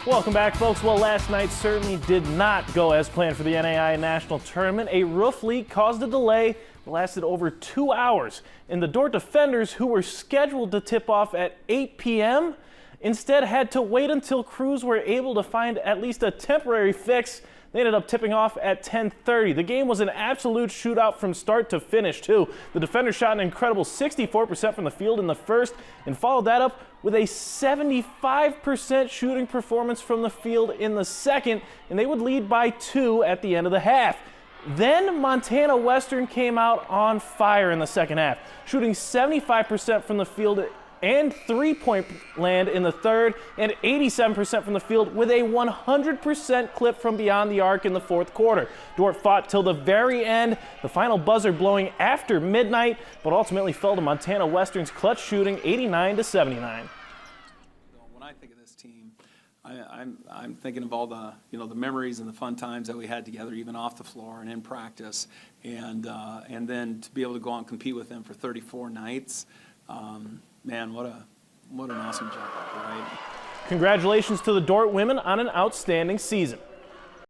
Welcome back, folks. Well, last night certainly did not go as planned for the NAIA National Tournament. A roof leak caused a delay that lasted over 2 hours. And the Dordt defenders, who were scheduled to tip off at 8 p.m., instead had to wait until crews were able to find at least a temporary fix. They ended up tipping off at 10:30. The game was an absolute shootout from start to finish, too. The defenders shot an incredible 64% from the field in the first and followed that up with a 75% shooting performance from the field in the second, and they would lead by 2 at the end of the half. Then Montana Western came out on fire in the second half, shooting 75% from the field and three-point land in the third, and 87% from the field with a 100% clip from beyond the arc in the fourth quarter. Dordt fought till the very end, the final buzzer blowing after midnight, but ultimately fell to Montana Western's clutch shooting 89-79. When I think of this team, I'm thinking of all the the memories and the fun times that we had together, even off the floor and in practice, and then to be able to go out and compete with them for 34 nights. Man, what an awesome job, right? Congratulations to the Dordt women on an outstanding season.